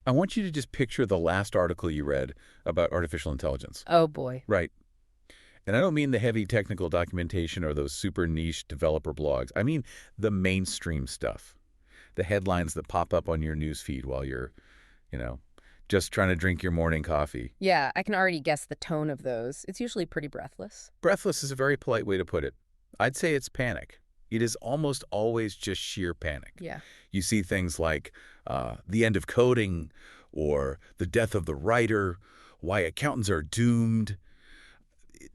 I want you to just picture the last article you read about artificial intelligence. Oh, boy. Right. And I don't mean the heavy technical documentation or those super niche developer blogs. I mean the mainstream stuff. The headlines that pop up on your news feed while you're, you know, just trying to drink your morning coffee. Yeah, I can already guess the tone of those. It's usually pretty breathless. Breathless is a very polite way to put it. I'd say it's panic. It is almost always just sheer panic. Yeah. You see things like the end of coding or the death of the writer, why accountants are doomed.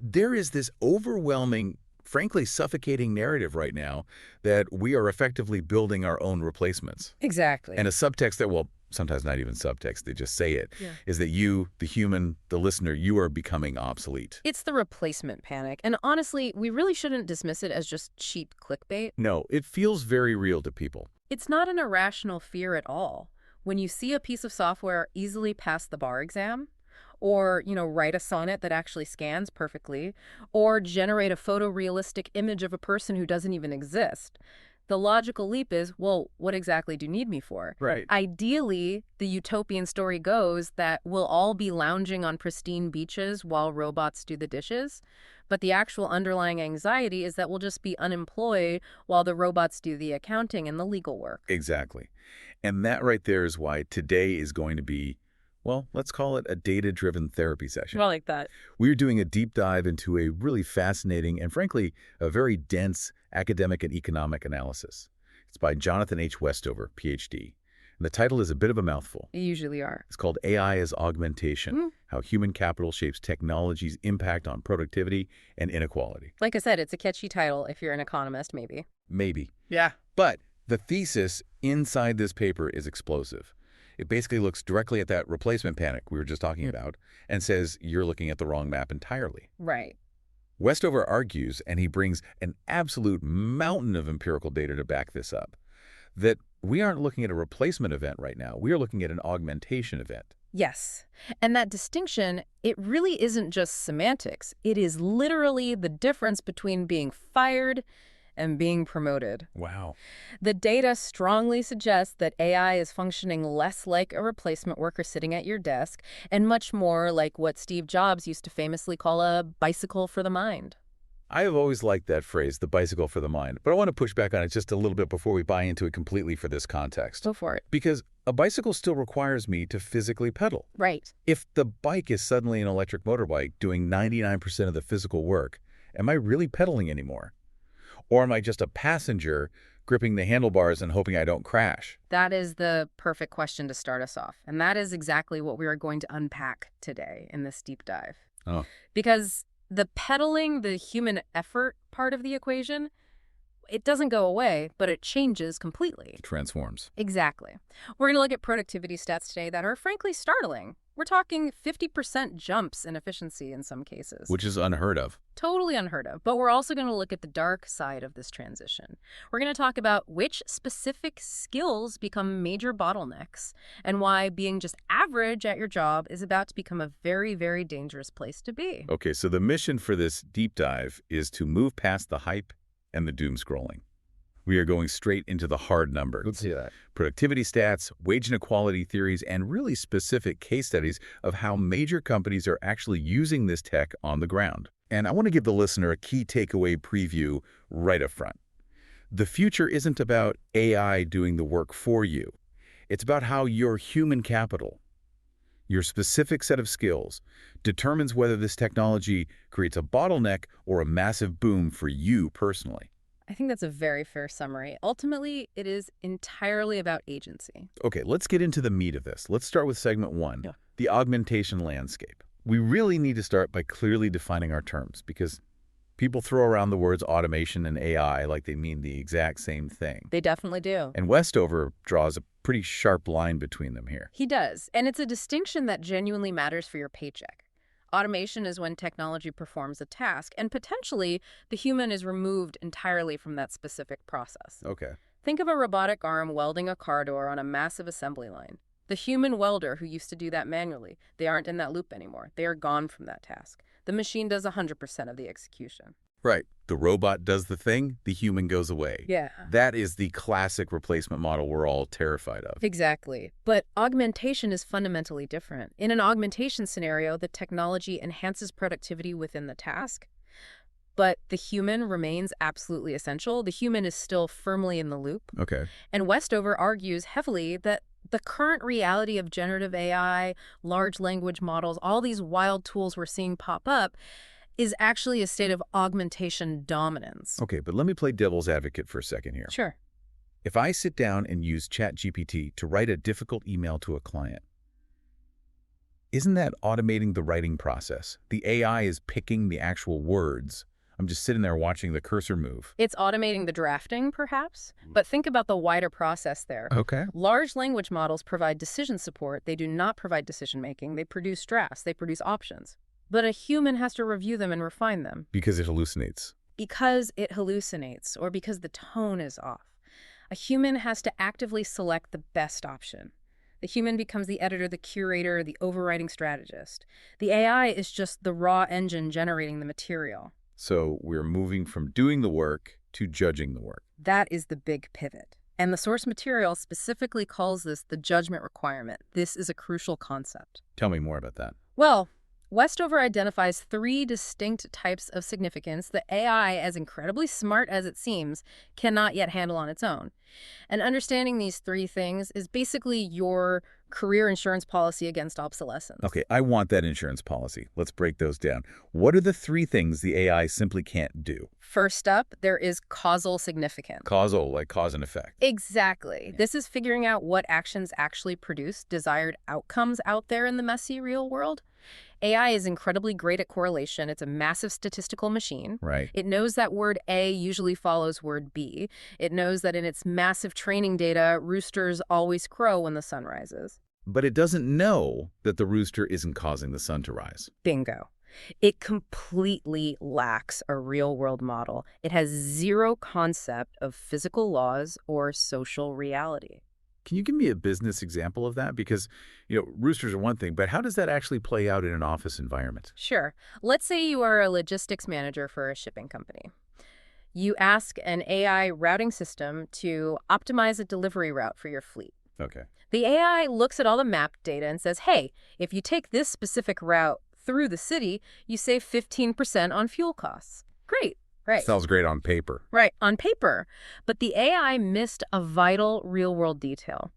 There is this overwhelming, frankly suffocating narrative right now that we are effectively building our own replacements. Exactly. And a subtext that, well, sometimes not even subtext, they just say it, Yeah. is that you, the human, the listener, you are becoming obsolete. It's the replacement panic. And honestly, we really shouldn't dismiss it as just cheap clickbait. No, it feels very real to people. It's not an irrational fear at all. When you see a piece of software easily pass the bar exam, or, write a sonnet that actually scans perfectly, or generate a photorealistic image of a person who doesn't even exist, the logical leap is, well, what exactly do you need me for? Right. Ideally, the utopian story goes that we'll all be lounging on pristine beaches while robots do the dishes. But the actual underlying anxiety is that we'll just be unemployed while the robots do the accounting and the legal work. Exactly. And that right there is why today is going to be, well, let's call it a data-driven therapy session. I like that. We're doing a deep dive into a really fascinating and, frankly, a very dense academic and economic analysis. It's by Jonathan H. Westover, Ph.D. And the title is a bit of a mouthful. They usually are. It's called AI as Augmentation, How Human Capital Shapes Technology's Impact on Productivity and Inequality. Like I said, it's a catchy title if you're an economist, maybe. Maybe. Yeah. But the thesis inside this paper is explosive. It basically looks directly at that replacement panic we were just talking about and says you're looking at the wrong map entirely. Right. Westover argues, and he brings an absolute mountain of empirical data to back this up, that we aren't looking at a replacement event right now. We are looking at an augmentation event. Yes. And that distinction, it really isn't just semantics. It is literally the difference between being fired and being promoted. Wow. The data strongly suggests that AI is functioning less like a replacement worker sitting at your desk and much more like what Steve Jobs used to famously call a bicycle for the mind. I have always liked that phrase, the bicycle for the mind, but I want to push back on it just a little bit before we buy into it completely for this context. Go for it. Because a bicycle still requires me to physically pedal. Right. If the bike is suddenly an electric motorbike doing 99% of the physical work, am I really pedaling anymore? Or am I just a passenger gripping the handlebars and hoping I don't crash? That is the perfect question to start us off. And that is exactly what we are going to unpack today in this deep dive. Oh. Because the pedaling, the human effort part of the equation, it doesn't go away, but it changes completely. It transforms. Exactly. We're going to look at productivity stats today that are frankly startling. We're talking 50% jumps in efficiency in some cases. Which is unheard of. Totally unheard of. But we're also going to look at the dark side of this transition. We're going to talk about which specific skills become major bottlenecks and why being just average at your job is about to become a very, very dangerous place to be. Okay, so the mission for this deep dive is to move past the hype and the doom scrolling. We are going straight into the hard numbers. Let's see that. Productivity stats, wage inequality theories, and really specific case studies of how major companies are actually using this tech on the ground. And I want to give the listener a key takeaway preview right up front. The future isn't about AI doing the work for you. It's about how your human capital, your specific set of skills, determines whether this technology creates a bottleneck or a massive boom for you personally. I think that's a very fair summary. Ultimately, it is entirely about agency. Okay, let's get into the meat of this. Let's start with segment one, the augmentation landscape. We really need to start by clearly defining our terms because people throw around the words automation and AI like they mean the exact same thing. They definitely do. And Westover draws a pretty sharp line between them here. He does. And it's a distinction that genuinely matters for your paycheck. Automation is when technology performs a task, and potentially the human is removed entirely from that specific process. Okay. Think of a robotic arm welding a car door on a massive assembly line. The human welder who used to do that manually, they aren't in that loop anymore. They are gone from that task. The machine does 100% of the execution. Right. The robot does the thing, the human goes away. Yeah. That is the classic replacement model we're all terrified of. Exactly. But augmentation is fundamentally different. In an augmentation scenario, the technology enhances productivity within the task, but the human remains absolutely essential. The human is still firmly in the loop. Okay. And Westover argues heavily that the current reality of generative AI, large language models, all these wild tools we're seeing pop up, is actually a state of augmentation dominance. Okay, but let me play devil's advocate for a second here. Sure. If I sit down and use ChatGPT to write a difficult email to a client, isn't that automating the writing process? The AI is picking the actual words. I'm just sitting there watching the cursor move. It's automating the drafting, perhaps, but think about the wider process there. Okay. Large language models provide decision support. They do not provide decision-making. They produce drafts. They produce options. But a human has to review them and refine them. Because it hallucinates. Because it hallucinates, or because the tone is off. A human has to actively select the best option. The human becomes the editor, the curator, the overriding strategist. The AI is just the raw engine generating the material. So we're moving from doing the work to judging the work. That is the big pivot. And the source material specifically calls this the judgment requirement. This is a crucial concept. Tell me more about that. Well, Westover identifies 3 distinct types of significance that AI, as incredibly smart as it seems, cannot yet handle on its own. And understanding these 3 things is basically your career insurance policy against obsolescence. Okay, I want that insurance policy. Let's break those down. What are the 3 things the AI simply can't do? First up, there is causal significance. Causal, like cause and effect. Exactly. This is figuring out what actions actually produce desired outcomes out there in the messy real world. AI is incredibly great at correlation. It's a massive statistical machine. Right. It knows that word A usually follows word B. It knows that in its massive training data, roosters always crow when the sun rises. But it doesn't know that the rooster isn't causing the sun to rise. Bingo. It completely lacks a real-world model. It has zero concept of physical laws or social reality. Can you give me a business example of that? Because, roosters are one thing, but how does that actually play out in an office environment? Sure. Let's say you are a logistics manager for a shipping company. You ask an AI routing system to optimize a delivery route for your fleet. Okay. The AI looks at all the map data and says, hey, if you take this specific route through the city, you save 15% on fuel costs. Great. Right. Sounds great on paper. Right, on paper. But the AI missed a vital real-world detail.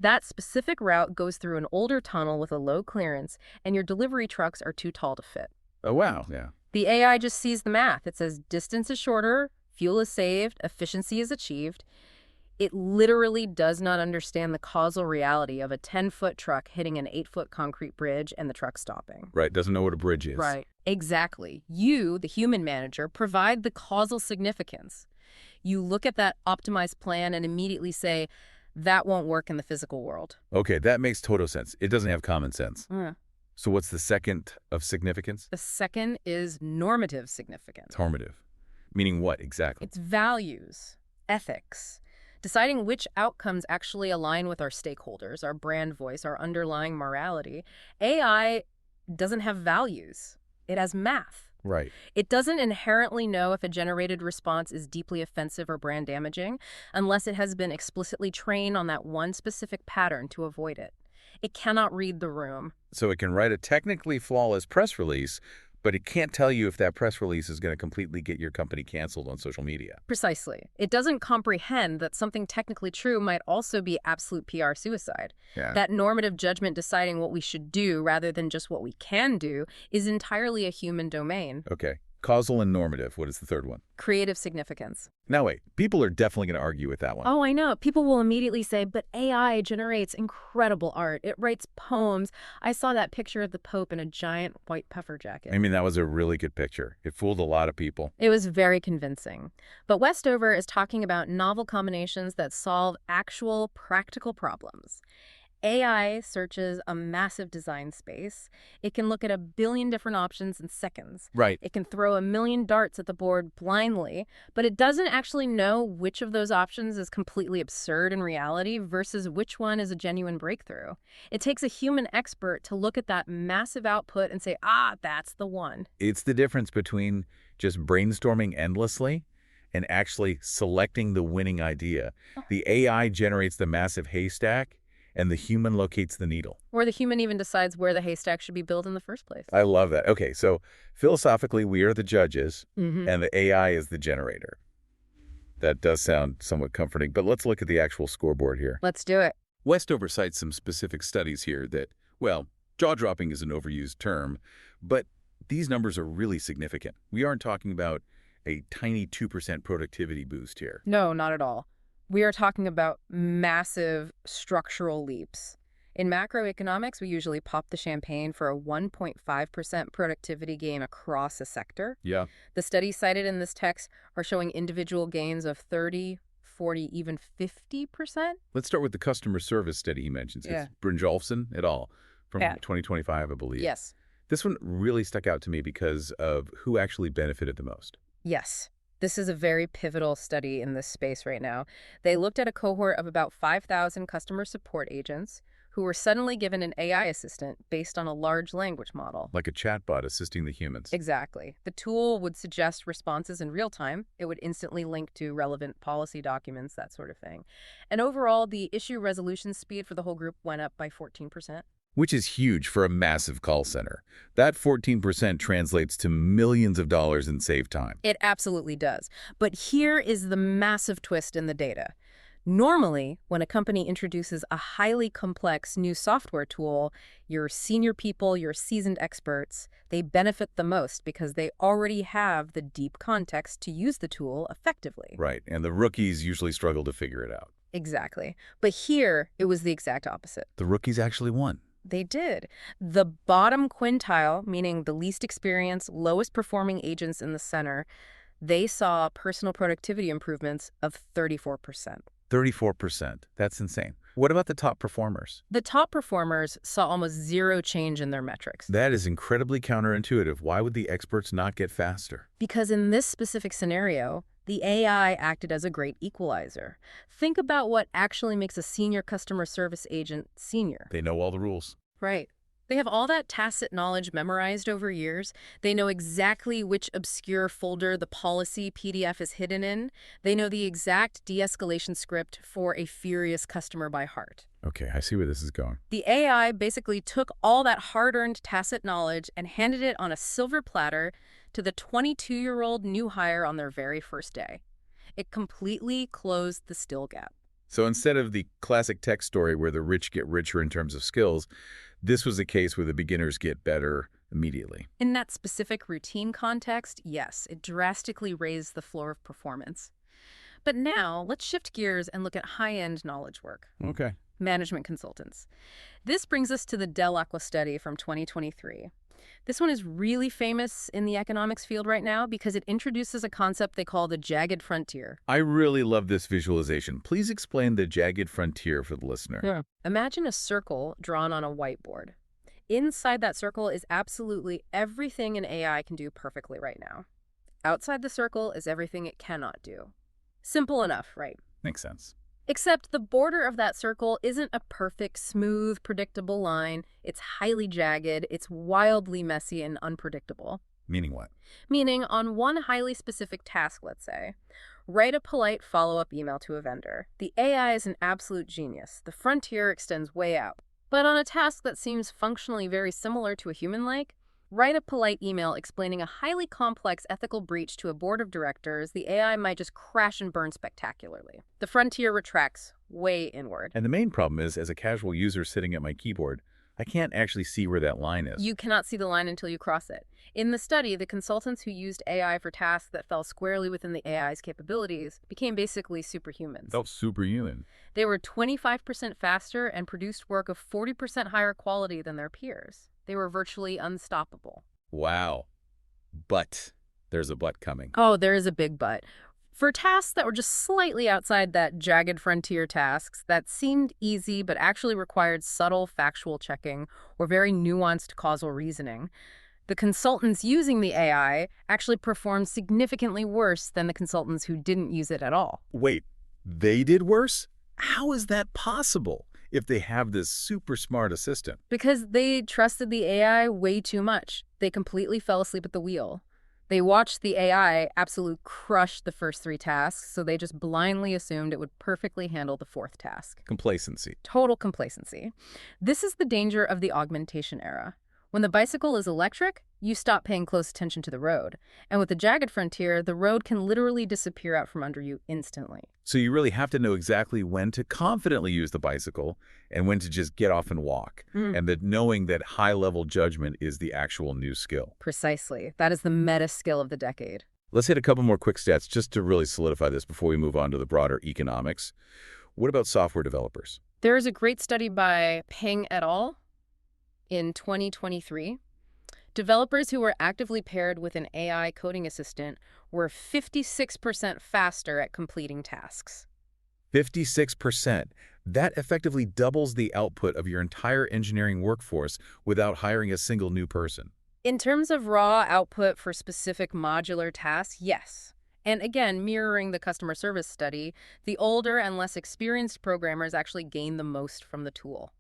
That specific route goes through an older tunnel with a low clearance, and your delivery trucks are too tall to fit. Oh, wow. Yeah. The AI just sees the math. It says distance is shorter, fuel is saved, efficiency is achieved. It literally does not understand the causal reality of a 10-foot truck hitting an 8-foot concrete bridge and the truck stopping. Right. Doesn't know what a bridge is. Right. Exactly. You, the human manager, provide the causal significance. You look at that optimized plan and immediately say, that won't work in the physical world. Okay, that makes total sense. It doesn't have common sense. So what's the second of significance? The second is normative significance. Normative. Meaning what exactly? It's values, ethics, deciding which outcomes actually align with our stakeholders, our brand voice, our underlying morality. AI doesn't have values. It has math. Right. It doesn't inherently know if a generated response is deeply offensive or brand damaging unless it has been explicitly trained on that one specific pattern to avoid it. It cannot read the room. So it can write a technically flawless press release, but it can't tell you if that press release is going to completely get your company canceled on social media. Precisely. It doesn't comprehend that something technically true might also be absolute PR suicide. Yeah. That normative judgment deciding what we should do rather than just what we can do is entirely a human domain. Okay. Causal and normative. What is the third one? Creative significance. Now wait, people are definitely going to argue with that one. Oh, I know. People will immediately say, but AI generates incredible art. It writes poems. I saw that picture of the Pope in a giant white puffer jacket. I mean, that was a really good picture. It fooled a lot of people. It was very convincing. But Westover is talking about novel combinations that solve actual practical problems. AI searches a massive design space. It can look at a billion different options in seconds. Right. It can throw a million darts at the board blindly, but it doesn't actually know which of those options is completely absurd in reality versus which one is a genuine breakthrough. It takes a human expert to look at that massive output and say, that's the one. It's the difference between just brainstorming endlessly and actually selecting the winning idea. The AI generates the massive haystack, and the human locates the needle. Or the human even decides where the haystack should be built in the first place. I love that. Okay, so philosophically, we are the judges, Mm-hmm. and the AI is the generator. That does sound somewhat comforting, but let's look at the actual scoreboard here. Let's do it. Westover cites some specific studies here that, well, jaw-dropping is an overused term, but these numbers are really significant. We aren't talking about a tiny 2% productivity boost here. No, not at all. We are talking about massive structural leaps. In macroeconomics, we usually pop the champagne for a 1.5% productivity gain across a sector. Yeah. The studies cited in this text are showing individual gains of 30, 40, even 50%. Let's start with the customer service study he mentions. Yeah. It's Brynjolfsson et al. From Yeah. 2025, I believe. Yes. This one really stuck out to me because of who actually benefited the most. Yes. This is a very pivotal study in this space right now. They looked at a cohort of about 5,000 customer support agents who were suddenly given an AI assistant based on a large language model. Like a chatbot assisting the humans. Exactly. The tool would suggest responses in real time. It would instantly link to relevant policy documents, that sort of thing. And overall, the issue resolution speed for the whole group went up by 14%. Which is huge for a massive call center. That 14% translates to millions of dollars in saved time. It absolutely does. But here is the massive twist in the data. Normally, when a company introduces a highly complex new software tool, your senior people, your seasoned experts, they benefit the most because they already have the deep context to use the tool effectively. Right, and the rookies usually struggle to figure it out. Exactly. But here, it was the exact opposite. The rookies actually won. They did. The bottom quintile, meaning the least experienced, lowest performing agents in the center, they saw personal productivity improvements of 34%. 34%. That's insane. What about the top performers? The top performers saw almost zero change in their metrics. That is incredibly counterintuitive. Why would the experts not get faster? Because in this specific scenario, the AI acted as a great equalizer. Think about what actually makes a senior customer service agent senior. They know all the rules. Right. They have all that tacit knowledge memorized over years. They know exactly which obscure folder the policy PDF is hidden in. They know the exact de-escalation script for a furious customer by heart. Okay, I see where this is going. The AI basically took all that hard-earned tacit knowledge and handed it on a silver platter to the 22-year-old new hire on their very first day. It completely closed the skill gap. So instead of the classic tech story where the rich get richer in terms of skills, this was a case where the beginners get better immediately. In that specific routine context, yes, it drastically raised the floor of performance. But now, let's shift gears and look at high-end knowledge work. Okay. Management consultants. This brings us to the Del Aqua study from 2023. This one is really famous in the economics field right now because it introduces a concept they call the jagged frontier. I really love this visualization. Please explain the jagged frontier for the listener. Yeah. Imagine a circle drawn on a whiteboard. Inside that circle is absolutely everything an AI can do perfectly right now. Outside the circle is everything it cannot do. Simple enough, right? Makes sense. Except the border of that circle isn't a perfect, smooth, predictable line. It's highly jagged, it's wildly messy and unpredictable. Meaning what? Meaning, on one highly specific task, let's say, write a polite follow-up email to a vendor. The AI is an absolute genius. The frontier extends way out. But on a task that seems functionally very similar to a human-like, write a polite email explaining a highly complex ethical breach to a board of directors. The AI might just crash and burn spectacularly. The frontier retracts way inward. And the main problem is, as a casual user sitting at my keyboard, I can't actually see where that line is. You cannot see the line until you cross it. In the study, the consultants who used AI for tasks that fell squarely within the AI's capabilities became basically superhumans. Felt superhuman. They were 25% faster and produced work of 40% higher quality than their peers. They were virtually unstoppable. Wow. But there's a but coming. Oh, there is a big but. For tasks that were just slightly outside that jagged frontier tasks that seemed easy but actually required subtle factual checking or very nuanced causal reasoning, the consultants using the AI actually performed significantly worse than the consultants who didn't use it at all. Wait, they did worse? How is that possible if they have this super smart assistant? Because they trusted the AI way too much. They completely fell asleep at the wheel. They watched the AI absolute crush the first three tasks, so they just blindly assumed it would perfectly handle the fourth task. Complacency. Total complacency. This is the danger of the augmentation era. When the bicycle is electric, you stop paying close attention to the road. And with the jagged frontier, the road can literally disappear out from under you instantly. So you really have to know exactly when to confidently use the bicycle and when to just get off and walk. And that knowing that high-level judgment is the actual new skill. Precisely. That is the meta skill of the decade. Let's hit a couple more quick stats just to really solidify this before we move on to the broader economics. What about software developers? There is a great study by Peng et al. In 2023. Developers who were actively paired with an AI coding assistant were 56% faster at completing tasks. 56%. That effectively doubles the output of your entire engineering workforce without hiring a single new person. In terms of raw output for specific modular tasks, yes. And again, mirroring the customer service study, the older and less experienced programmers actually gain the most from the tool.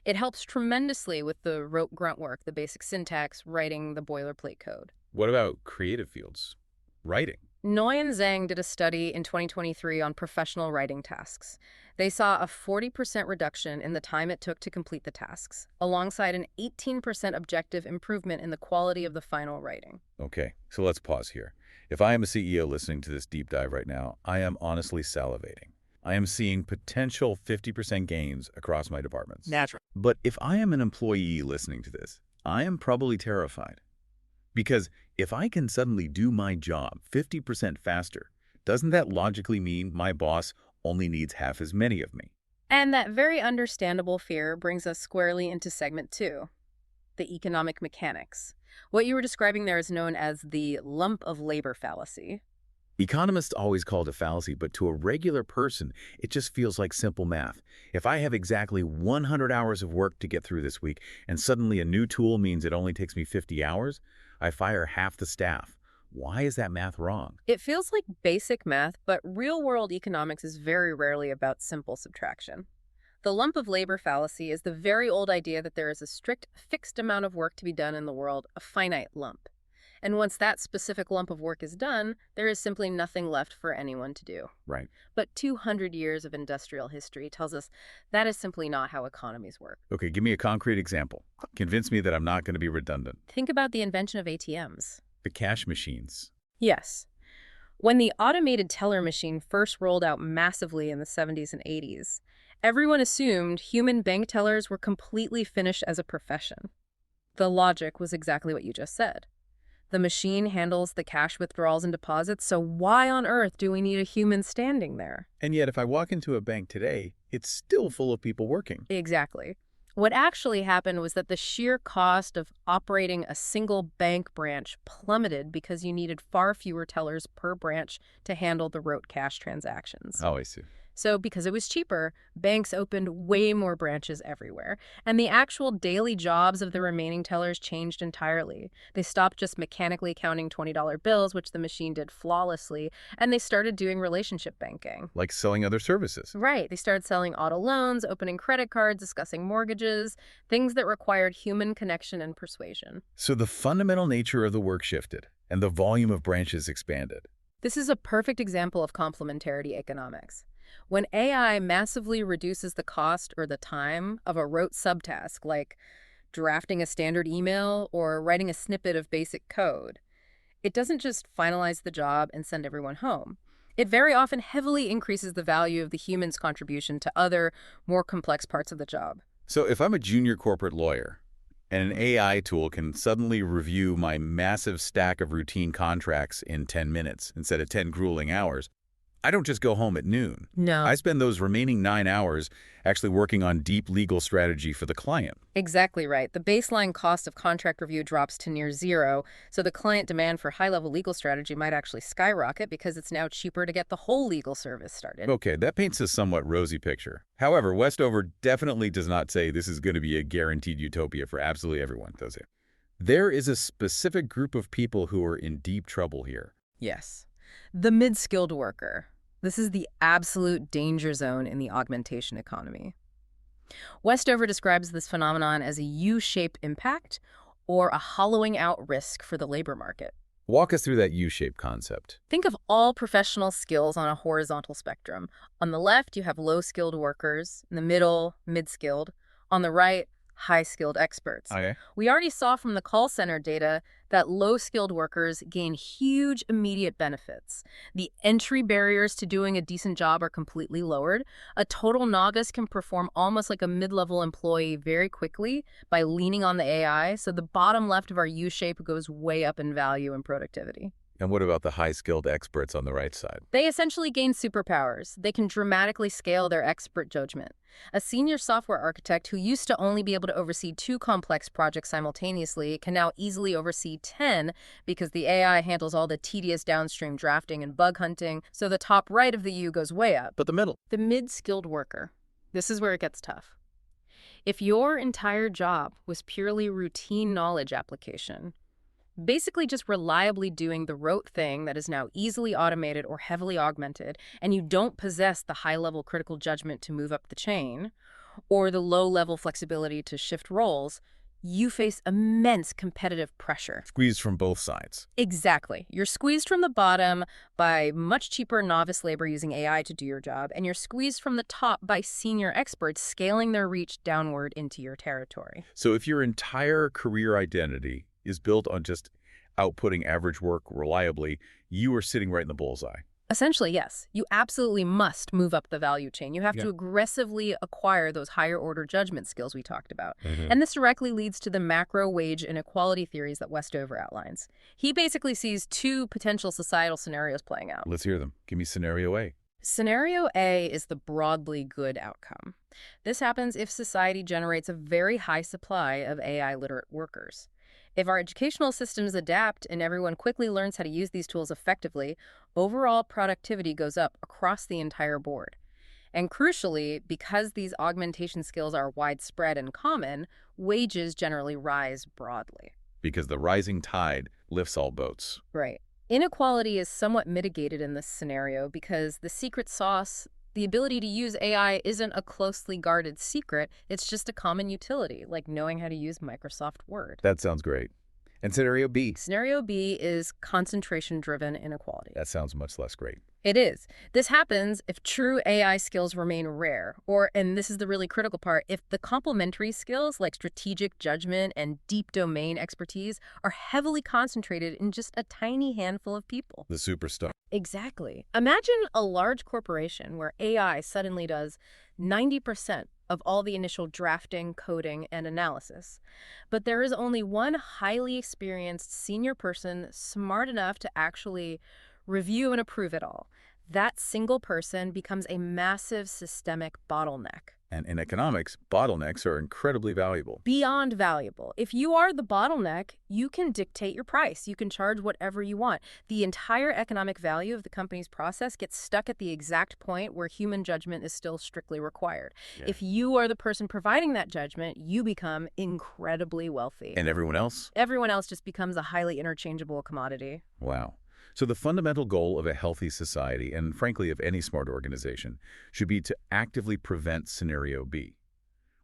It helps tremendously with the rote grunt work, the basic syntax, writing the boilerplate code. What about creative fields? Writing. Noy and Zhang did a study in 2023 on professional writing tasks. They saw a 40% reduction in the time it took to complete the tasks, alongside an 18% objective improvement in the quality of the final writing. Okay, so let's pause here. If I am a CEO listening to this deep dive right now, I am honestly salivating. I am seeing potential 50% gains across my departments. Natural. But if I am an employee listening to this, I am probably terrified. Because if I can suddenly do my job 50% faster, doesn't that logically mean my boss only needs half as many of me? And that very understandable fear brings us squarely into segment 2, the economic mechanics. What you were describing there is known as the lump of labor fallacy. Economists always call it a fallacy, but to a regular person, it just feels like simple math. If I have exactly 100 hours of work to get through this week, and suddenly a new tool means it only takes me 50 hours, I fire half the staff. Why is that math wrong? It feels like basic math, but real-world economics is very rarely about simple subtraction. The lump of labor fallacy is the very old idea that there is a strict, fixed amount of work to be done in the world, a finite lump. And once that specific lump of work is done, there is simply nothing left for anyone to do. Right. But 200 years of industrial history tells us that is simply not how economies work. Okay, give me a concrete example. Convince me that I'm not going to be redundant. Think about the invention of ATMs. The cash machines. Yes. When the automated teller machine first rolled out massively in the 70s and 80s, everyone assumed human bank tellers were completely finished as a profession. The logic was exactly what you just said. The machine handles the cash withdrawals and deposits, so why on earth do we need a human standing there? And yet, if I walk into a bank today, it's still full of people working. Exactly. What actually happened was that the sheer cost of operating a single bank branch plummeted because you needed far fewer tellers per branch to handle the rote cash transactions. Oh, I see. So because it was cheaper, banks opened way more branches everywhere. And the actual daily jobs of the remaining tellers changed entirely. They stopped just mechanically counting $20 bills, which the machine did flawlessly, and they started doing relationship banking. Like selling other services. Right. They started selling auto loans, opening credit cards, discussing mortgages, things that required human connection and persuasion. So the fundamental nature of the work shifted, and the volume of branches expanded. This is a perfect example of complementarity economics. When AI massively reduces the cost or the time of a rote subtask, like drafting a standard email or writing a snippet of basic code, it doesn't just finalize the job and send everyone home. It very often heavily increases the value of the human's contribution to other, more complex parts of the job. So if I'm a junior corporate lawyer, and an AI tool can suddenly review my massive stack of routine contracts in 10 minutes instead of 10 grueling hours, I don't just go home at noon. No. I spend those remaining 9 hours actually working on deep legal strategy for the client. Exactly right. The baseline cost of contract review drops to near zero, so the client demand for high-level legal strategy might actually skyrocket because it's now cheaper to get the whole legal service started. Okay, that paints a somewhat rosy picture. However, Westover definitely does not say this is going to be a guaranteed utopia for absolutely everyone, does it? There is a specific group of people who are in deep trouble here. Yes. The mid-skilled worker. This is the absolute danger zone in the augmentation economy. Westover describes this phenomenon as a U-shaped impact or a hollowing out risk for the labor market. Walk us through that U-shaped concept. Think of all professional skills on a horizontal spectrum. On the left, you have low-skilled workers. In the middle, mid-skilled. On the right, high-skilled experts. Okay. We already saw from the call center data that low-skilled workers gain huge immediate benefits. The entry barriers to doing a decent job are completely lowered. A total novice can perform almost like a mid-level employee very quickly by leaning on the AI, so the bottom left of our U-shape goes way up in value and productivity. And what about the high-skilled experts on the right side? They essentially gain superpowers. They can dramatically scale their expert judgment. A senior software architect who used to only be able to oversee 2 complex projects simultaneously can now easily oversee 10 because the AI handles all the tedious downstream drafting and bug hunting, so the top right of the U goes way up. But the middle. The mid-skilled worker. This is where it gets tough. If your entire job was purely routine knowledge application, basically just reliably doing the rote thing that is now easily automated or heavily augmented, and you don't possess the high-level critical judgment to move up the chain, or the low-level flexibility to shift roles, you face immense competitive pressure. Squeezed from both sides. Exactly. You're squeezed from the bottom by much cheaper novice labor using AI to do your job, and you're squeezed from the top by senior experts scaling their reach downward into your territory. So if your entire career identity is built on just outputting average work reliably, you are sitting right in the bullseye. Essentially, yes. You absolutely must move up the value chain. You have Yeah. to aggressively acquire those higher order judgment skills we talked about. And this directly leads to the macro wage inequality theories that Westover outlines. He basically sees 2 potential societal scenarios playing out. Let's hear them. Give me scenario A. Scenario A is the broadly good outcome. This happens if society generates a very high supply of AI-literate workers. If our educational systems adapt and everyone quickly learns how to use these tools effectively, overall productivity goes up across the entire board. And crucially, because these augmentation skills are widespread and common, wages generally rise broadly. Because the rising tide lifts all boats. Right. Inequality is somewhat mitigated in this scenario because the secret sauce, the ability to use AI, isn't a closely guarded secret. It's just a common utility, like knowing how to use Microsoft Word. That sounds great. And scenario B. Scenario B is concentration-driven inequality. That sounds much less great. It is. This happens if true AI skills remain rare, or, and this is the really critical part, if the complementary skills like strategic judgment and deep domain expertise are heavily concentrated in just a tiny handful of people. The superstar. Exactly. Imagine a large corporation where AI suddenly does 90% of all the initial drafting, coding, and analysis. But there is only one highly experienced senior person smart enough to actually review and approve it all. That single person becomes a massive systemic bottleneck. And in economics, bottlenecks are incredibly valuable. Beyond valuable. If you are the bottleneck, you can dictate your price. You can charge whatever you want. The entire economic value of the company's process gets stuck at the exact point where human judgment is still strictly required. Yeah. If you are the person providing that judgment, you become incredibly wealthy. And everyone else? Everyone else just becomes a highly interchangeable commodity. Wow. So the fundamental goal of a healthy society, and frankly of any smart organization, should be to actively prevent scenario B.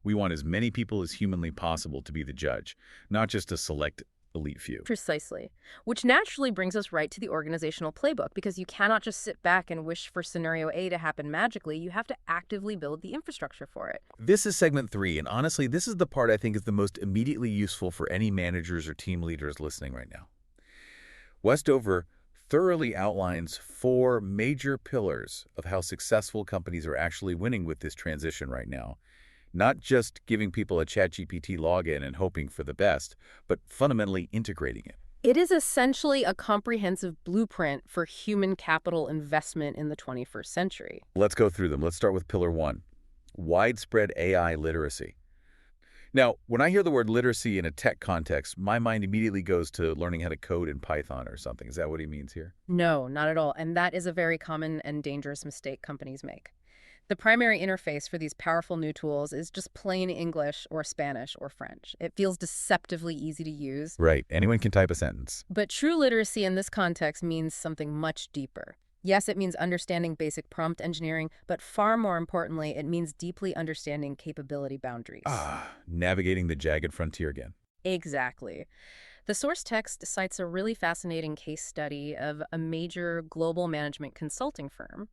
We want as many people as humanly possible to be the judge, not just a select elite few. Precisely. Which naturally brings us right to the organizational playbook, because you cannot just sit back and wish for scenario A to happen magically. You have to actively build the infrastructure for it. This is segment 3, and honestly, this is the part I think is the most immediately useful for any managers or team leaders listening right now. Westover thoroughly outlines 4 major pillars of how successful companies are actually winning with this transition right now. Not just giving people a ChatGPT login and hoping for the best, but fundamentally integrating it. It is essentially a comprehensive blueprint for human capital investment in the 21st century. Let's go through them. Let's start with pillar one, widespread AI literacy. Now, when I hear the word literacy in a tech context, my mind immediately goes to learning how to code in Python or something. Is that what he means here? No, not at all. And that is a very common and dangerous mistake companies make. The primary interface for these powerful new tools is just plain English or Spanish or French. It feels deceptively easy to use. Right. Anyone can type a sentence. But true literacy in this context means something much deeper. Yes, it means understanding basic prompt engineering, but far more importantly, it means deeply understanding capability boundaries. Navigating the jagged frontier again. Exactly. The source text cites a really fascinating case study of a major global management consulting firm.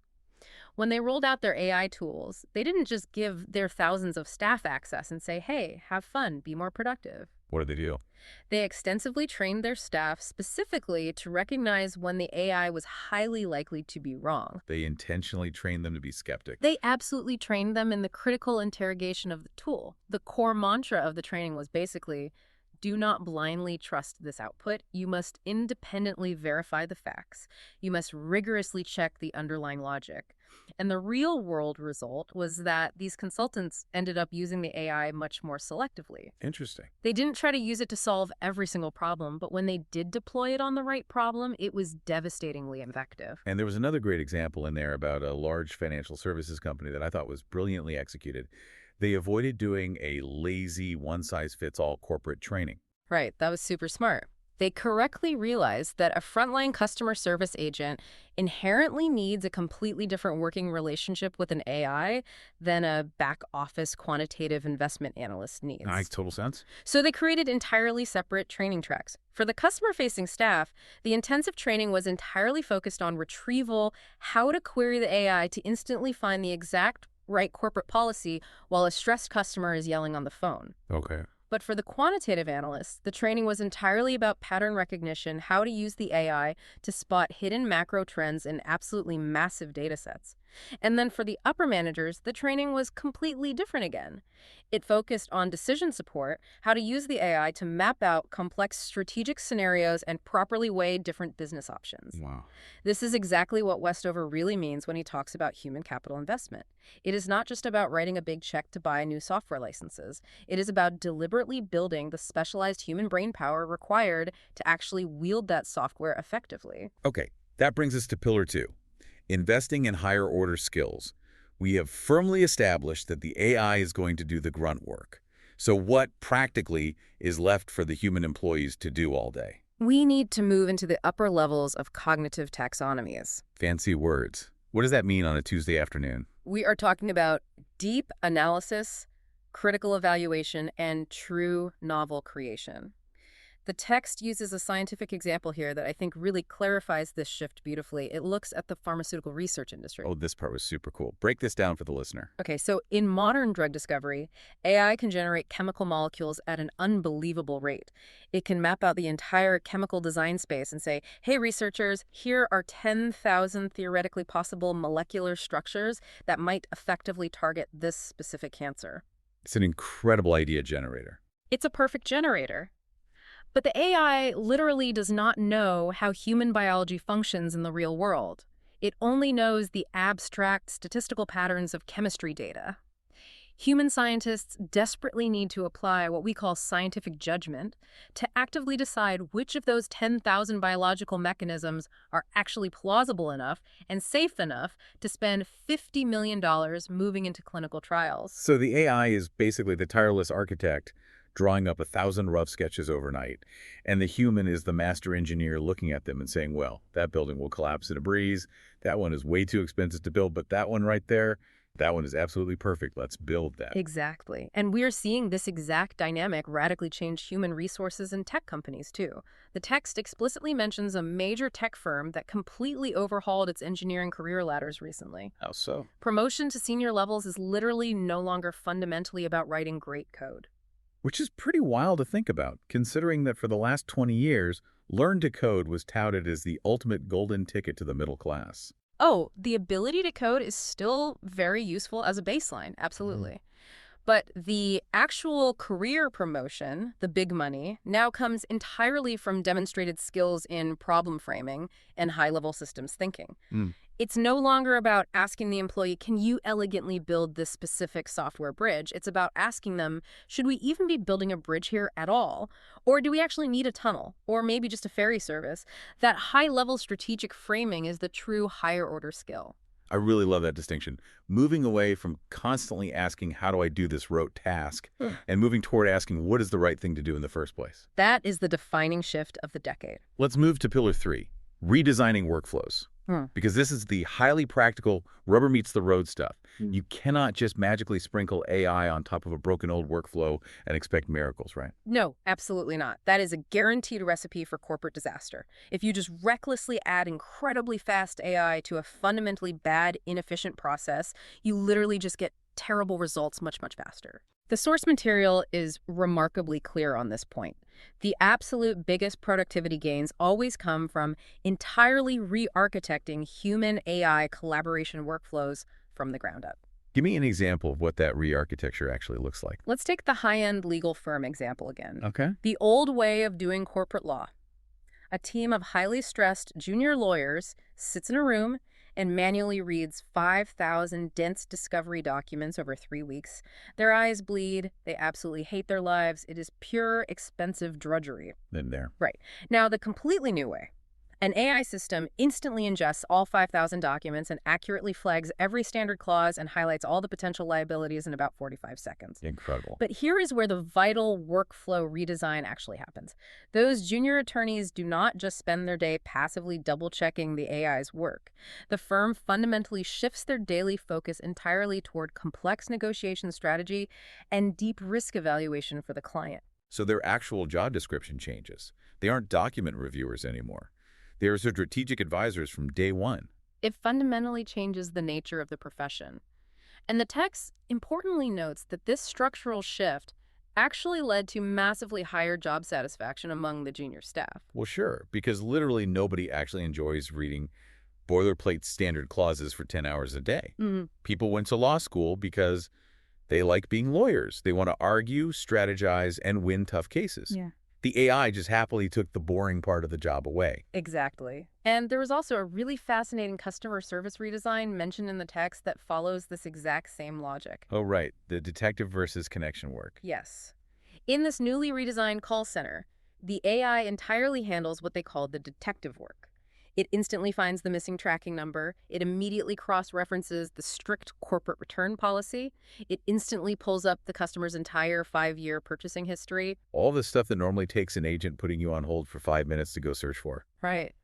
When they rolled out their AI tools, they didn't just give their thousands of staff access and say, hey, have fun, be more productive. What did they do? They extensively trained their staff specifically to recognize when the AI was highly likely to be wrong. They intentionally trained them to be skeptic. They absolutely trained them in the critical interrogation of the tool. The core mantra of the training was basically, do not blindly trust this output. You must independently verify the facts. You must rigorously check the underlying logic. And the real-world result was that these consultants ended up using the AI much more selectively. Interesting. They didn't try to use it to solve every single problem, but when they did deploy it on the right problem, it was devastatingly effective. And there was another great example in there about a large financial services company that I thought was brilliantly executed. They avoided doing a lazy one-size-fits-all corporate training. Right, that was super smart. They correctly realized that a frontline customer service agent inherently needs a completely different working relationship with an AI than a back office quantitative investment analyst needs. Makes total sense. So they created entirely separate training tracks. For the customer-facing staff, the intensive training was entirely focused on retrieval, how to query the AI to instantly find the exact right corporate policy while a stressed customer is yelling on the phone. Okay. But for the quantitative analysts, the training was entirely about pattern recognition, how to use the AI to spot hidden macro trends in absolutely massive data sets. And then for the upper managers, the training was completely different again. It focused on decision support, how to use the AI to map out complex strategic scenarios and properly weigh different business options. Wow. This is exactly what Westover really means when he talks about human capital investment. It is not just about writing a big check to buy new software licenses. It is about deliberately building the specialized human brain power required to actually wield that software effectively. Okay, that brings us to pillar two, investing in higher order skills. We have firmly established that the AI is going to do the grunt work. So what practically is left for the human employees to do all day? We need to move into the upper levels of cognitive taxonomies. Fancy words. What does that mean on a Tuesday afternoon? We are talking about deep analysis, critical evaluation, and true novel creation. The text uses a scientific example here that I think really clarifies this shift beautifully. It looks at the pharmaceutical research industry. Oh, this part was super cool. Break this down for the listener. Okay, so in modern drug discovery, AI can generate chemical molecules at an unbelievable rate. It can map out the entire chemical design space and say, hey, researchers, here are 10,000 theoretically possible molecular structures that might effectively target this specific cancer. It's an incredible idea generator. It's a perfect generator. But the AI literally does not know how human biology functions in the real world. It only knows the abstract statistical patterns of chemistry data. Human scientists desperately need to apply what we call scientific judgment to actively decide which of those 10,000 biological mechanisms are actually plausible enough and safe enough to spend $50 million moving into clinical trials. So the AI is basically the tireless architect drawing up 1,000 rough sketches overnight, and the human is the master engineer looking at them and saying, well, that building will collapse in a breeze, that one is way too expensive to build, but that one right there, that one is absolutely perfect. Let's build that. Exactly. And we're seeing this exact dynamic radically change human resources and tech companies, too. The text explicitly mentions a major tech firm that completely overhauled its engineering career ladders recently. How so? Promotion to senior levels is literally no longer fundamentally about writing great code. Which is pretty wild to think about, considering that for the last 20 years, Learn to Code was touted as the ultimate golden ticket to the middle class. Oh, the ability to code is still very useful as a baseline, absolutely. But the actual career promotion, the big money, now comes entirely from demonstrated skills in problem framing and high-level systems thinking. Mm. It's no longer about asking the employee, can you elegantly build this specific software bridge? It's about asking them, should we even be building a bridge here at all? Or do we actually need a tunnel? Or maybe just a ferry service? That high-level strategic framing is the true higher-order skill. I really love that distinction. Moving away from constantly asking, how do I do this rote task, and moving toward asking, what is the right thing to do in the first place? That is the defining shift of the decade. Let's move to pillar 3, redesigning workflows. Because this is the highly practical, rubber meets the road stuff. You cannot just magically sprinkle AI on top of a broken old workflow and expect miracles, right? No, absolutely not. That is a guaranteed recipe for corporate disaster. If you just recklessly add incredibly fast AI to a fundamentally bad, inefficient process, you literally just get terrible results much, much faster. The source material is remarkably clear on this point. The absolute biggest productivity gains always come from entirely re-architecting human-AI collaboration workflows from the ground up. Give me an example of what that re-architecture actually looks like. Let's take the high-end legal firm example again. Okay. The old way of doing corporate law. A team of highly stressed junior lawyers sits in a room and manually reads 5,000 dense discovery documents over 3 weeks. Their eyes bleed. They absolutely hate their lives. It is pure, expensive drudgery. Then there. Right. Now, the completely new way. An AI system instantly ingests all 5,000 documents and accurately flags every standard clause and highlights all the potential liabilities in about 45 seconds. Incredible. But here is where the vital workflow redesign actually happens. Those junior attorneys do not just spend their day passively double-checking the AI's work. The firm fundamentally shifts their daily focus entirely toward complex negotiation strategy and deep risk evaluation for the client. So their actual job description changes. They aren't document reviewers anymore. They're strategic advisors from day one. It fundamentally changes the nature of the profession. And the text importantly notes that this structural shift actually led to massively higher job satisfaction among the junior staff. Well, sure, because literally nobody actually enjoys reading boilerplate standard clauses for 10 hours a day. People went to law school because they like being lawyers. They want to argue, strategize, and win tough cases. Yeah. The AI just happily took the boring part of the job away. Exactly. And there was also a really fascinating customer service redesign mentioned in the text that follows this exact same logic. Oh, right. The detective versus connection work. Yes. In this newly redesigned call center, the AI entirely handles what they call the detective work. It instantly finds the missing tracking number. It immediately cross-references the strict corporate return policy. It instantly pulls up the customer's entire 5-year purchasing history. All the stuff that normally takes an agent putting you on hold for 5 minutes to go search for. Right.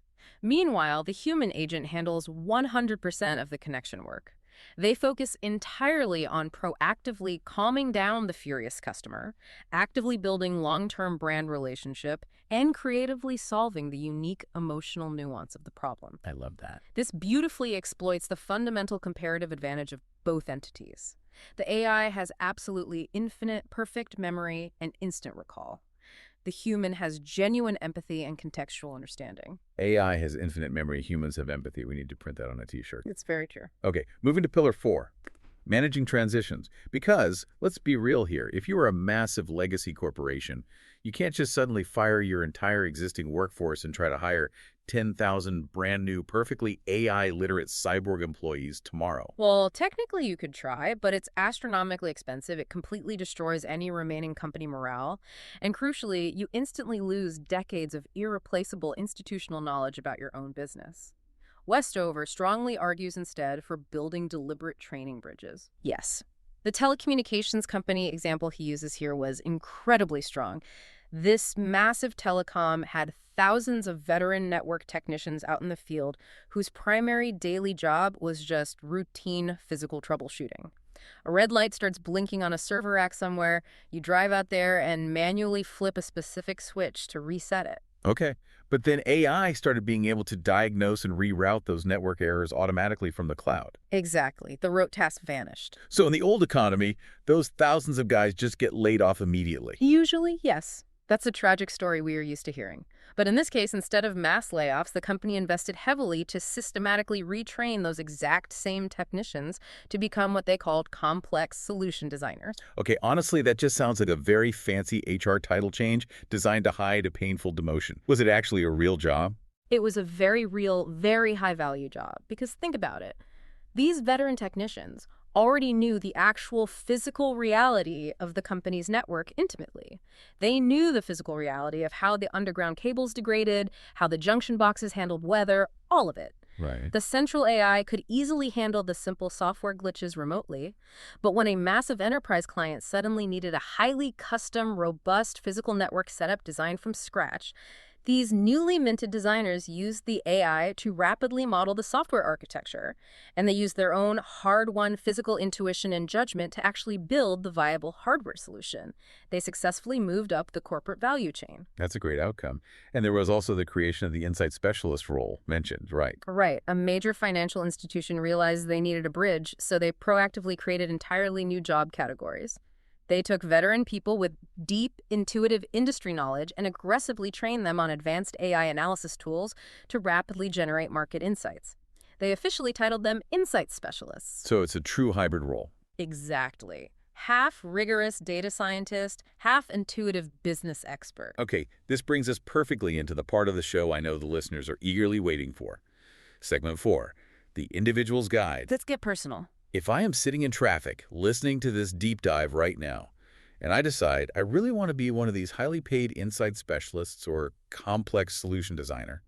Meanwhile, the human agent handles 100% of the connection work. They focus entirely on proactively calming down the furious customer, actively building long-term brand relationship, and creatively solving the unique emotional nuance of the problem. I love that. This beautifully exploits the fundamental comparative advantage of both entities. The AI has absolutely infinite, perfect memory and instant recall. The human has genuine empathy and contextual understanding. AI has infinite memory. Humans have empathy. We need to print that on a t-shirt. It's very true. Okay, moving to pillar 4, managing transitions. Because, let's be real here, if you are a massive legacy corporation, you can't just suddenly fire your entire existing workforce and try to hire 10,000 brand new, perfectly AI-literate cyborg employees tomorrow. Well, technically you could try, but it's astronomically expensive. It completely destroys any remaining company morale. And crucially, you instantly lose decades of irreplaceable institutional knowledge about your own business. Westover strongly argues instead for building deliberate training bridges. Yes. The telecommunications company example he uses here was incredibly strong. This massive telecom had thousands of veteran network technicians out in the field whose primary daily job was just routine physical troubleshooting. A red light starts blinking on a server rack somewhere. You drive out there and manually flip a specific switch to reset it. Okay, but then AI started being able to diagnose and reroute those network errors automatically from the cloud. Exactly. The rote task vanished. So in the old economy, those thousands of guys just get laid off immediately. Usually, yes. That's a tragic story we are used to hearing. But in this case, instead of mass layoffs, the company invested heavily to systematically retrain those exact same technicians to become what they called complex solution designers. Okay, honestly, that just sounds like a very fancy HR title change designed to hide a painful demotion. Was it actually a real job? It was a very real, very high value job. Because think about it. These veteran technicians already knew the actual physical reality of the company's network intimately. They knew the physical reality of how the underground cables degraded, how the junction boxes handled weather, all of it. Right. The central AI could easily handle the simple software glitches remotely, but when a massive enterprise client suddenly needed a highly custom, robust physical network setup designed from scratch, these newly minted designers used the AI to rapidly model the software architecture, and they used their own hard-won physical intuition and judgment to actually build the viable hardware solution. They successfully moved up the corporate value chain. That's a great outcome. And there was also the creation of the insight specialist role mentioned, right? Right. A major financial institution realized they needed a bridge, so they proactively created entirely new job categories. They took veteran people with deep, intuitive industry knowledge and aggressively trained them on advanced AI analysis tools to rapidly generate market insights. They officially titled them insight specialists. So it's a true hybrid role. Exactly. Half rigorous data scientist, half intuitive business expert. Okay, this brings us perfectly into the part of the show I know the listeners are eagerly waiting for. Segment 4, the individual's guide. Let's get personal. If I am sitting in traffic, listening to this deep dive right now, and I decide I really want to be one of these highly paid insight specialists or complex solution designer,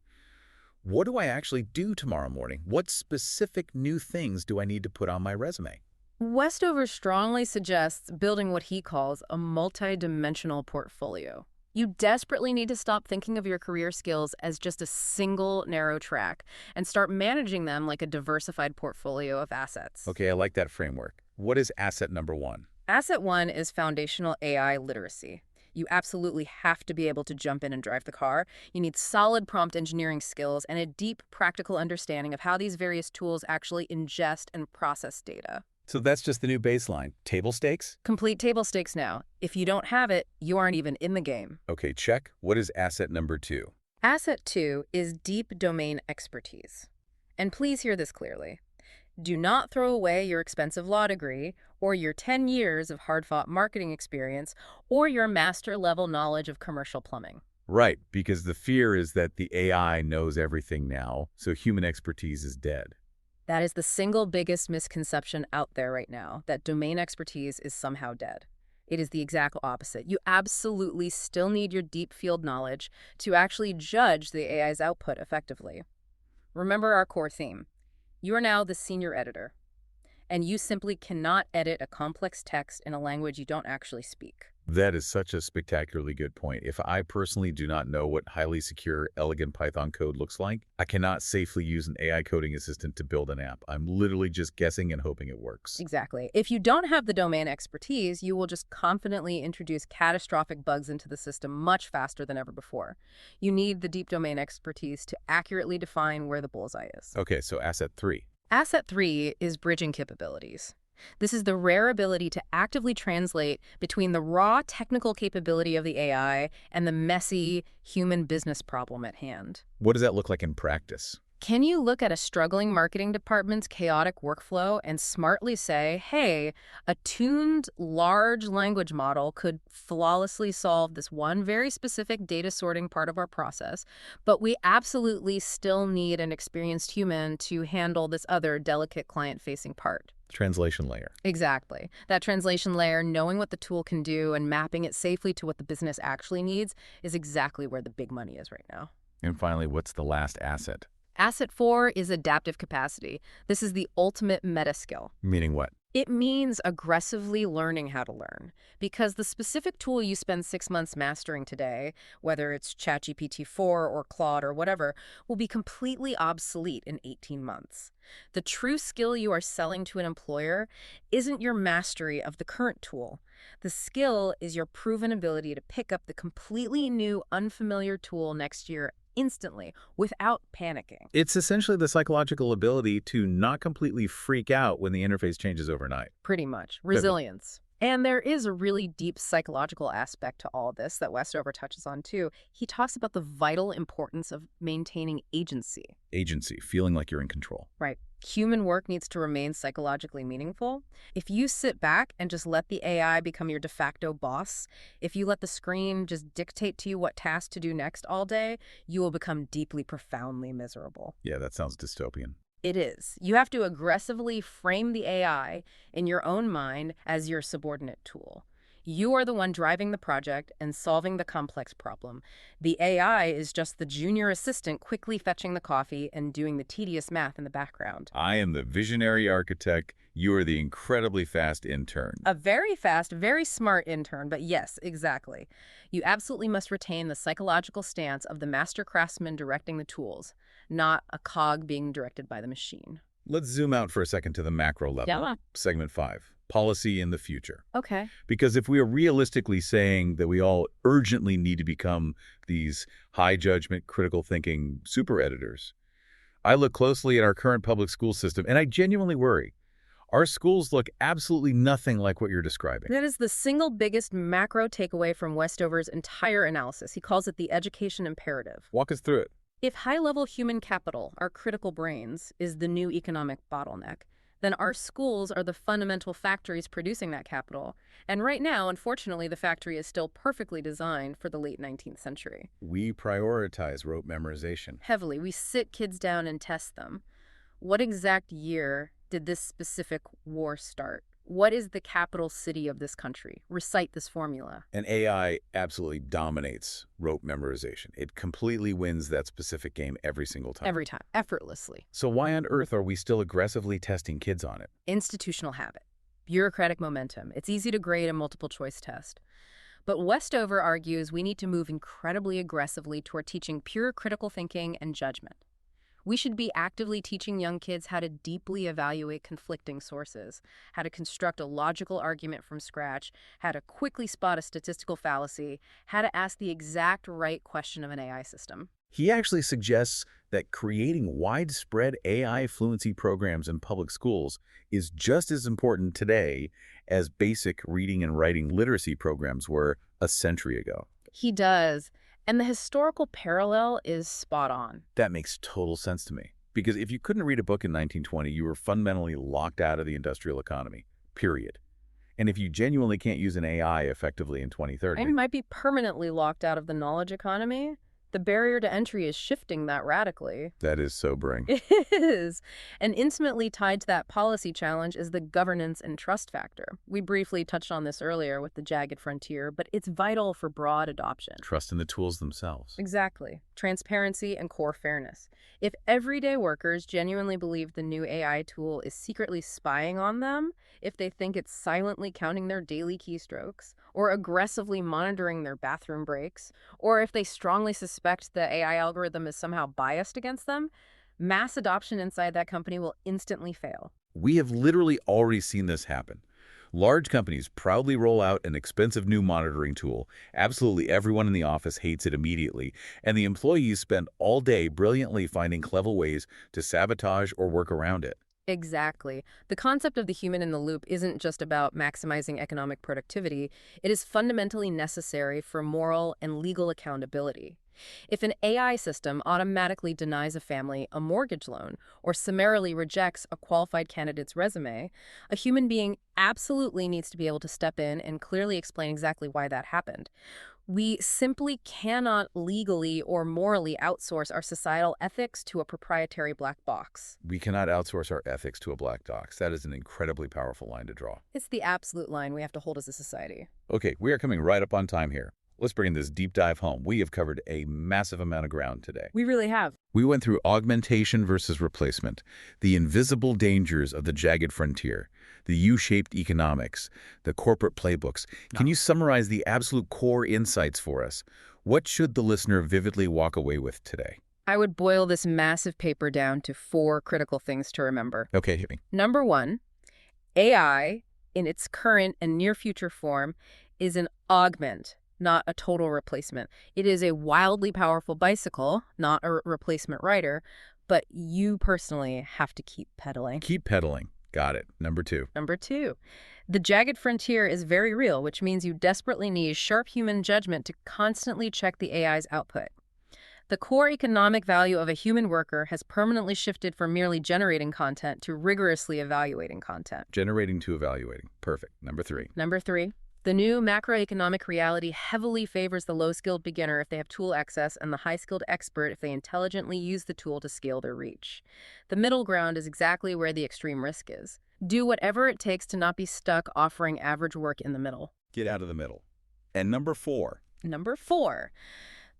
what do I actually do tomorrow morning? What specific new things do I need to put on my resume? Westover strongly suggests building what he calls a multi-dimensional portfolio. You desperately need to stop thinking of your career skills as just a single narrow track and start managing them like a diversified portfolio of assets. Okay, I like that framework. What is asset number 1? Asset one is foundational AI literacy. You absolutely have to be able to jump in and drive the car. You need solid prompt engineering skills and a deep practical understanding of how these various tools actually ingest and process data. So that's just the new baseline. Table stakes? Complete table stakes now. If you don't have it, you aren't even in the game. Okay, check. What is asset number 2? Asset two is deep domain expertise. And please hear this clearly. Do not throw away your expensive law degree or your 10 years of hard-fought marketing experience or your master-level knowledge of commercial plumbing. Right, because the fear is that the AI knows everything now, so human expertise is dead. That is the single biggest misconception out there right now, that domain expertise is somehow dead. It is the exact opposite. You absolutely still need your deep field knowledge to actually judge the AI's output effectively. Remember our core theme. You are now the senior editor, and you simply cannot edit a complex text in a language you don't actually speak. That is such a spectacularly good point. If I personally do not know what highly secure, elegant Python code looks like, I cannot safely use an AI coding assistant to build an app. I'm literally just guessing and hoping it works. Exactly. If you don't have the domain expertise, you will just confidently introduce catastrophic bugs into the system much faster than ever before. You need the deep domain expertise to accurately define where the bullseye is. Okay, so asset 3. Asset three is bridging capabilities. This is the rare ability to actively translate between the raw technical capability of the AI and the messy human business problem at hand. What does that look like in practice? Can you look at a struggling marketing department's chaotic workflow and smartly say, hey, a tuned large language model could flawlessly solve this one very specific data sorting part of our process, but we absolutely still need an experienced human to handle this other delicate client-facing part? Translation layer. Exactly. That translation layer, knowing what the tool can do and mapping it safely to what the business actually needs, is exactly where the big money is right now. And finally, what's the last asset? Asset four is adaptive capacity. This is the ultimate meta skill. Meaning what? It means aggressively learning how to learn, because the specific tool you spend 6 months mastering today, whether it's ChatGPT 4 or Claude or whatever, will be completely obsolete in 18 months. The true skill you are selling to an employer isn't your mastery of the current tool. The skill is your proven ability to pick up the completely new, unfamiliar tool next year instantly, without panicking. It's essentially the psychological ability to not completely freak out when the interface changes overnight. Pretty much. Resilience. And there is a really deep psychological aspect to all of this that Westover touches on too. He talks about the vital importance of maintaining agency. Agency, feeling like you're in control. Right. Human work needs to remain psychologically meaningful. If you sit back and just let the AI become your de facto boss, if you let the screen just dictate to you what task to do next all day, you will become deeply, profoundly miserable. Yeah, that sounds dystopian. It is. You have to aggressively frame the AI in your own mind as your subordinate tool. You are the one driving the project and solving the complex problem. The AI is just the junior assistant quickly fetching the coffee and doing the tedious math in the background. I am the visionary architect. You are the incredibly fast intern. A very fast, very smart intern, but yes, exactly. You absolutely must retain the psychological stance of the master craftsman directing the tools, not a cog being directed by the machine. Let's zoom out for a second to the macro level. Yeah. Segment 5, policy in the future. Okay. Because if we are realistically saying that we all urgently need to become these high judgment, critical thinking super editors, I look closely at our current public school system and I genuinely worry. Our schools look absolutely nothing like what you're describing. That is the single biggest macro takeaway from Westover's entire analysis. He calls it the education imperative. Walk us through it. If high-level human capital, our critical brains, is the new economic bottleneck, then our schools are the fundamental factories producing that capital. And right now, unfortunately, the factory is still perfectly designed for the late 19th century. We prioritize rote memorization. Heavily, we sit kids down and test them. What exact year did this specific war start? What is the capital city of this country? Recite this formula. And AI absolutely dominates rote memorization. It completely wins that specific game every single time. Every time, effortlessly. So why on earth are we still aggressively testing kids on it? Institutional habit. Bureaucratic momentum. It's easy to grade a multiple choice test. But Westover argues we need to move incredibly aggressively toward teaching pure critical thinking and judgment. We should be actively teaching young kids how to deeply evaluate conflicting sources, how to construct a logical argument from scratch, how to quickly spot a statistical fallacy, how to ask the exact right question of an AI system. He actually suggests that creating widespread AI fluency programs in public schools is just as important today as basic reading and writing literacy programs were a century ago. He does. And the historical parallel is spot on. That makes total sense to me. Because if you couldn't read a book in 1920, you were fundamentally locked out of the industrial economy, period. And if you genuinely can't use an AI effectively in 2030... And you might be permanently locked out of the knowledge economy. The barrier to entry is shifting that radically. That is sobering. It is. And intimately tied to that policy challenge is the governance and trust factor. We briefly touched on this earlier with the jagged frontier, but it's vital for broad adoption. Trust in the tools themselves. Exactly. Transparency and core fairness. If everyday workers genuinely believe the new AI tool is secretly spying on them, if they think it's silently counting their daily keystrokes, or aggressively monitoring their bathroom breaks, or if they strongly suspect the AI algorithm is somehow biased against them, mass adoption inside that company will instantly fail. We have literally already seen this happen. Large companies proudly roll out an expensive new monitoring tool. Absolutely everyone in the office hates it immediately, and the employees spend all day brilliantly finding clever ways to sabotage or work around it. Exactly. The concept of the human in the loop isn't just about maximizing economic productivity. It is fundamentally necessary for moral and legal accountability. If an AI system automatically denies a family a mortgage loan or summarily rejects a qualified candidate's resume, a human being absolutely needs to be able to step in and clearly explain exactly why that happened. We simply cannot legally or morally outsource our societal ethics to a proprietary black box. We cannot outsource our ethics to a black box. That is an incredibly powerful line to draw. It's the absolute line we have to hold as a society. Okay, we are coming right up on time here. Let's bring this deep dive home. We have covered a massive amount of ground today. We really have. We went through augmentation versus replacement, the invisible dangers of the jagged frontier, the U-shaped economics, the corporate playbooks. Can you summarize the absolute core insights for us? What should the listener vividly walk away with today? I would boil this massive paper down to 4 critical things to remember. Okay, hit me. Number 1, AI, in its current and near future form, is an augment, not a total replacement. It is a wildly powerful bicycle, not a replacement rider, but you personally have to keep pedaling. Keep pedaling. Got it. Number two. Number two, the jagged frontier is very real, which means you desperately need sharp human judgment to constantly check the AI's output. The core economic value of a human worker has permanently shifted from merely generating content to rigorously evaluating content. Generating to evaluating. Perfect. Number three. Number three, the new macroeconomic reality heavily favors the low-skilled beginner if they have tool access and the high-skilled expert if they intelligently use the tool to scale their reach. The middle ground is exactly where the extreme risk is. Do whatever it takes to not be stuck offering average work in the middle. Get out of the middle. And number four. Number four,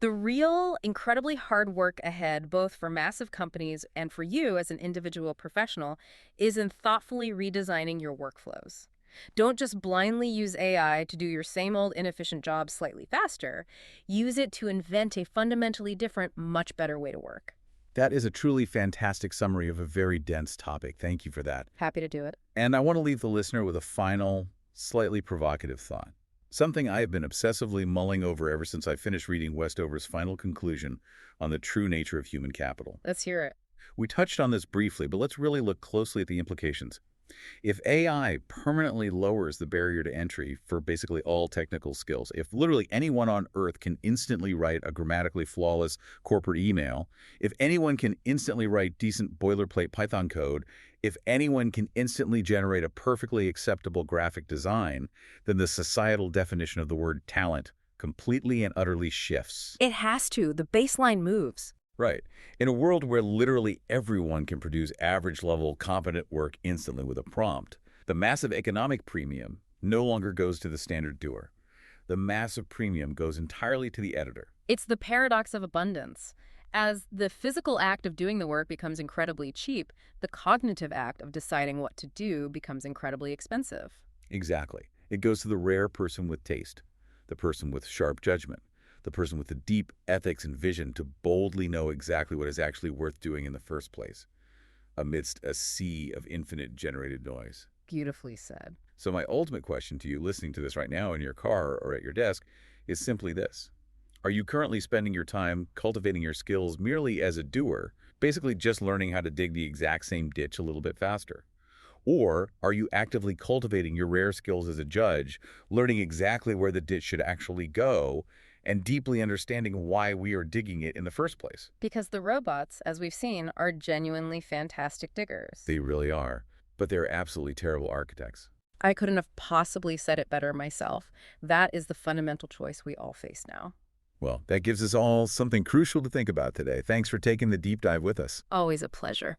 the real, incredibly hard work ahead, both for massive companies and for you as an individual professional, is in thoughtfully redesigning your workflows. Don't just blindly use AI to do your same old inefficient job slightly faster. Use it to invent a fundamentally different, much better way to work. That is a truly fantastic summary of a very dense topic. Thank you for that. Happy to do it. And I want to leave the listener with a final, slightly provocative thought. Something I have been obsessively mulling over ever since I finished reading Westover's final conclusion on the true nature of human capital. Let's hear it. We touched on this briefly, but let's really look closely at the implications. If AI permanently lowers the barrier to entry for basically all technical skills, if literally anyone on Earth can instantly write a grammatically flawless corporate email, if anyone can instantly write decent boilerplate Python code, if anyone can instantly generate a perfectly acceptable graphic design, then the societal definition of the word talent completely and utterly shifts. It has to. The baseline moves. Right. In a world where literally everyone can produce average-level, competent work instantly with a prompt, the massive economic premium no longer goes to the standard doer. The massive premium goes entirely to the editor. It's the paradox of abundance. As the physical act of doing the work becomes incredibly cheap, the cognitive act of deciding what to do becomes incredibly expensive. Exactly. It goes to the rare person with taste, the person with sharp judgment, the person with the deep ethics and vision to boldly know exactly what is actually worth doing in the first place, amidst a sea of infinite generated noise. Beautifully said. So my ultimate question to you listening to this right now in your car or at your desk is simply this. Are you currently spending your time cultivating your skills merely as a doer, basically just learning how to dig the exact same ditch a little bit faster? Or are you actively cultivating your rare skills as a judge, learning exactly where the ditch should actually go, and deeply understanding why we are digging it in the first place? Because the robots, as we've seen, are genuinely fantastic diggers. They really are, but they're absolutely terrible architects. I couldn't have possibly said it better myself. That is the fundamental choice we all face now. Well, that gives us all something crucial to think about today. Thanks for taking the deep dive with us. Always a pleasure.